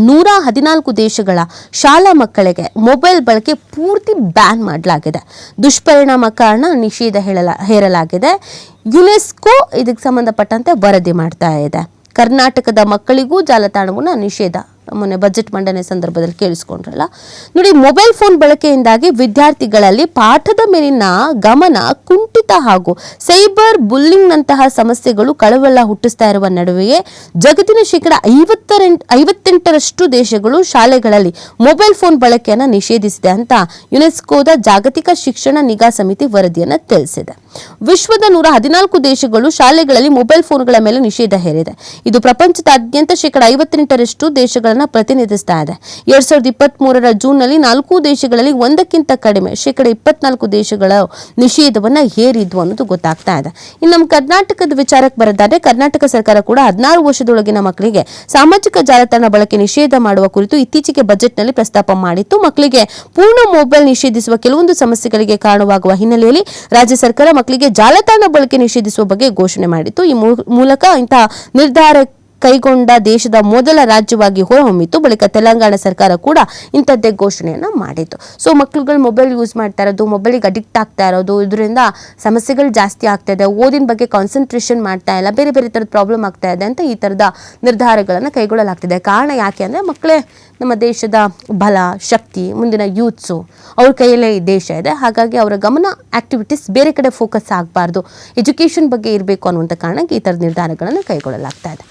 114 ದೇಶಗಳ ಶಾಲಾ ಮಕ್ಕಳಿಗೆ ಮೊಬೈಲ್ ಬಳಕೆ ಪೂರ್ತಿ ಬ್ಯಾನ್ ಮಾಡಲಾಗಿದೆ. ದುಷ್ಪರಿಣಾಮ ಕಾರಣ ನಿಷೇಧ ಹೇರಲಾಗಿದೆ. ಯುನೆಸ್ಕೋ ಇದಕ್ಕೆ ಸಂಬಂಧಪಟ್ಟಂತೆ ವರದಿ ಮಾಡ್ತಾ ಇದೆ. ಕರ್ನಾಟಕದ ಮಕ್ಕಳಿಗೂ ಜಾಲತಾಣವನ್ನು ನಿಷೇಧ. ಮೊನ್ನೆ ಬಜೆಟ್ ಮಂಡನೆ ಸಂದರ್ಭದಲ್ಲಿ ಕೇಳಿಸ್ಕೊಂಡ್ರಲ್ಲ ನೋಡಿ. ಮೊಬೈಲ್ ಫೋನ್ ಬಳಕೆಯಿಂದಾಗಿ ವಿದ್ಯಾರ್ಥಿಗಳಲ್ಲಿ ಪಾಠದ ಮೇಲಿನ ಗಮನ ಕುಂಠಿತ ಹಾಗೂ ಸೈಬರ್ ಬುಲ್ಲಿಂಗ್ ನಂತಹ ಸಮಸ್ಯೆಗಳು ಕಳವಳ ಹುಟ್ಟಿಸ್ತಾ ಇರುವ ನಡುವೆಯೇ ಜಗತ್ತಿನ ಶೇಕಡ 58% ದೇಶಗಳು ಶಾಲೆಗಳಲ್ಲಿ ಮೊಬೈಲ್ ಫೋನ್ ಬಳಕೆಯನ್ನು ನಿಷೇಧಿಸಿದೆ ಅಂತ ಯುನೆಸ್ಕೋದ ಜಾಗತಿಕ ಶಿಕ್ಷಣ ನಿಗಾ ಸಮಿತಿ ವರದಿಯನ್ನು ತಿಳಿಸಿದೆ. ವಿಶ್ವದ 114 ದೇಶಗಳು ಶಾಲೆಗಳಲ್ಲಿ ಮೊಬೈಲ್ ಫೋನ್ಗಳ ಮೇಲೆ ನಿಷೇಧ ಹೇರಿದೆ. ಇದು ಪ್ರಪಂಚದಾದ್ಯಂತ ಶೇಕಡ 58% ದೇಶಗಳ ಪ್ರತಿನಿಧಿಸ್ತಾ ಇದೆ. 2023 ಜೂನ್ನಲ್ಲಿ 4 ದೇಶಗಳಲ್ಲಿ ಒಂದಕ್ಕಿಂತ ಕಡಿಮೆ ಶೇಕಡ 24 ದೇಶಗಳ ನಿಷೇಧವನ್ನ ಹೇರಿದ್ವು ಅನ್ನೋದು ಗೊತ್ತಾಗ್ತಾ ಇದೆ. ಇನ್ನು ನಮ್ಮ ಕರ್ನಾಟಕದ ವಿಚಾರಕ್ಕೆ ಬರೋದಾದ್ರೆ ಕರ್ನಾಟಕ ಸರ್ಕಾರ ಕೂಡ 16 ವರ್ಷದೊಳಗಿನ ಮಕ್ಕಳಿಗೆ ಸಾಮಾಜಿಕ ಜಾಲತಾಣ ಬಳಕೆ ನಿಷೇಧ ಮಾಡುವ ಕುರಿತು ಇತ್ತೀಚೆಗೆ ಬಜೆಟ್ನಲ್ಲಿ ಪ್ರಸ್ತಾಪ ಮಾಡಿತ್ತು. ಮಕ್ಕಳಿಗೆ ಪೂರ್ಣ ಮೊಬೈಲ್ ನಿಷೇಧಿಸುವ ಕೆಲವೊಂದು ಸಮಸ್ಯೆಗಳಿಗೆ ಕಾರಣವಾಗುವ ಹಿನ್ನೆಲೆಯಲ್ಲಿ ರಾಜ್ಯ ಸರ್ಕಾರ ಮಕ್ಕಳಿಗೆ ಜಾಲತಾಣ ಬಳಕೆ ನಿಷೇಧಿಸುವ ಬಗ್ಗೆ ಘೋಷಣೆ ಮಾಡಿತ್ತು. ಈ ಮೂಲಕ ಇಂತಹ ನಿರ್ಧಾರ ಕೈಗೊಂಡ ದೇಶದ ಮೊದಲ ರಾಜ್ಯವಾಗಿ ಹೊರಹೊಮ್ಮಿತ್ತು. ಬಳಿಕ ತೆಲಂಗಾಣ ಸರ್ಕಾರ ಕೂಡ ಇಂಥದ್ದೇ ಘೋಷಣೆಯನ್ನು ಮಾಡಿತ್ತು. ಸೊ ಮಕ್ಕಳುಗಳು ಮೊಬೈಲ್ ಯೂಸ್ ಮಾಡ್ತಾ ಇರೋದು, ಮೊಬೈಲಿಗೆ ಅಡಿಕ್ಟ್ ಆಗ್ತಾ ಇರೋದು, ಇದರಿಂದ ಸಮಸ್ಯೆಗಳು ಜಾಸ್ತಿ ಆಗ್ತಾ ಇದೆ, ಓದಿನ ಬಗ್ಗೆ ಕಾನ್ಸಂಟ್ರೇಷನ್ ಮಾಡ್ತಾ ಇಲ್ಲ, ಬೇರೆ ಬೇರೆ ಥರದ ಪ್ರಾಬ್ಲಮ್ ಆಗ್ತಾ ಇದೆ ಅಂತ ಈ ಥರದ ನಿರ್ಧಾರಗಳನ್ನು ಕೈಗೊಳ್ಳಲಾಗ್ತಿದೆ. ಕಾರಣ ಯಾಕೆ ಅಂದರೆ ಮಕ್ಕಳೇ ನಮ್ಮ ದೇಶದ ಬಲ, ಶಕ್ತಿ, ಮುಂದಿನ ಯೂತ್ಸು ಅವ್ರ ಕೈಯಲ್ಲೇ ಈ ದೇಶ ಇದೆ. ಹಾಗಾಗಿ ಅವರ ಗಮನ ಆಕ್ಟಿವಿಟೀಸ್ ಬೇರೆ ಕಡೆ ಫೋಕಸ್ ಆಗಬಾರ್ದು, ಎಜುಕೇಷನ್ ಬಗ್ಗೆ ಇರಬೇಕು ಅನ್ನುವಂಥ ಕಾರಣಕ್ಕೆ ಈ ಥರದ ನಿರ್ಧಾರಗಳನ್ನು ಕೈಗೊಳ್ಳಲಾಗ್ತಾ ಇದೆ.